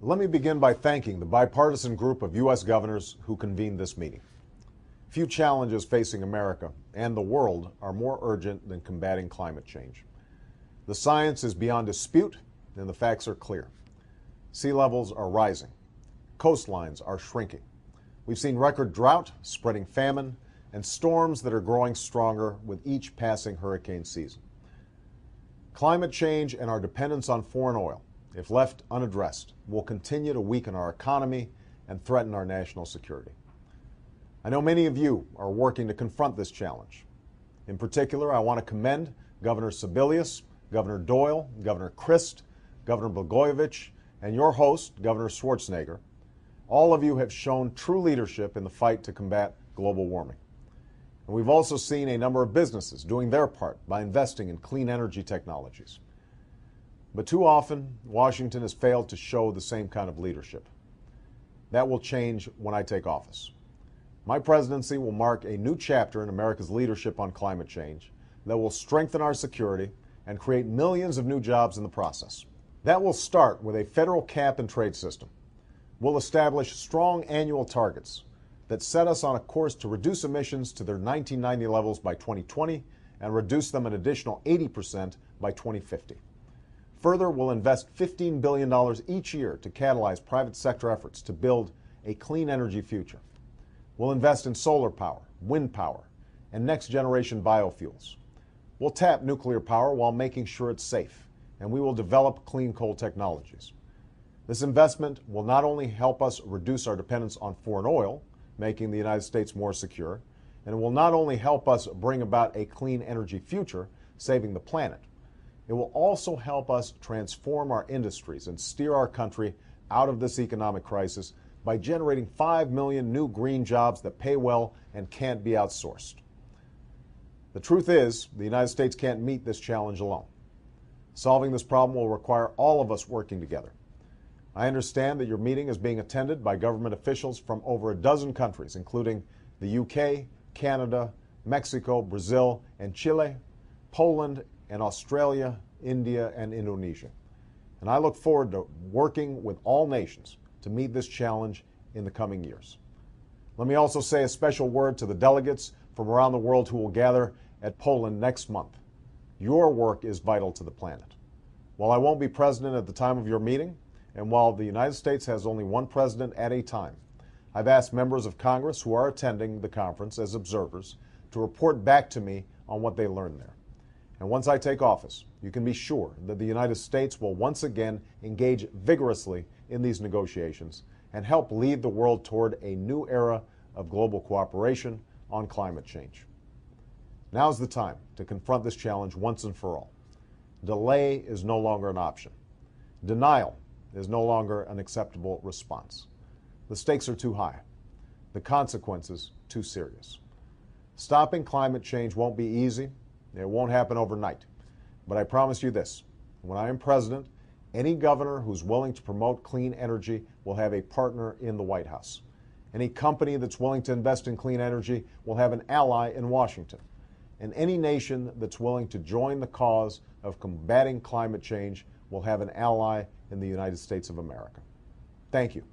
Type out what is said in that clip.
Let me begin by thanking the bipartisan group of U.S. governors who convened this meeting. Few challenges facing America and the world are more urgent than combating climate change. The science is beyond dispute, and the facts are clear. Sea levels are rising. Coastlines are shrinking. We've seen record drought, spreading famine, and storms that are growing stronger with each passing hurricane season. Climate change and our dependence on foreign oil, if left unaddressed, will continue to weaken our economy and threaten our national security. I know many of you are working to confront this challenge. In particular, I want to commend Governor Sebelius, Governor Doyle, Governor Christ, Governor Blagojevich, and your host, Governor Schwarzenegger. All of you have shown true leadership in the fight to combat global warming. And we've also seen a number of businesses doing their part by investing in clean energy technologies. But too often, Washington has failed to show the same kind of leadership. That will change when I take office. My presidency will mark a new chapter in America's leadership on climate change that will strengthen our security and create millions of new jobs in the process. That will start with a federal cap and trade system. We'll establish strong annual targets that set us on a course to reduce emissions to their 1990 levels by 2020 and reduce them an additional 80% by 2050. Further, we'll invest $15 billion each year to catalyze private sector efforts to build a clean energy future. We'll invest in solar power, wind power, and next-generation biofuels. We'll tap nuclear power while making sure it's safe, and we will develop clean coal technologies. This investment will not only help us reduce our dependence on foreign oil, making the United States more secure, and it will not only help us bring about a clean energy future, saving the planet, it will also help us transform our industries and steer our country out of this economic crisis by generating 5 million new green jobs that pay well and can't be outsourced. The truth is, the United States can't meet this challenge alone. Solving this problem will require all of us working together. I understand that your meeting is being attended by government officials from over a dozen countries, including the UK, Canada, Mexico, Brazil, and Chile, Poland, and Australia, India, and Indonesia. And I look forward to working with all nations to meet this challenge in the coming years. Let me also say a special word to the delegates from around the world who will gather at Poland next month. Your work is vital to the planet. While I won't be president at the time of your meeting, and while the United States has only one president at a time, I've asked members of Congress who are attending the conference as observers to report back to me on what they learned there. And once I take office, you can be sure that the United States will once again engage vigorously in these negotiations and help lead the world toward a new era of global cooperation on climate change. Now's the time to confront this challenge once and for all. Delay is no longer an option. Denial is no longer an acceptable response. The stakes are too high. The consequences too serious. Stopping climate change won't be easy. It won't happen overnight. But I promise you this, when I am president, any governor who's willing to promote clean energy will have a partner in the White House. Any company that's willing to invest in clean energy will have an ally in Washington. And any nation that's willing to join the cause of combating climate change will have an ally in the United States of America. Thank you.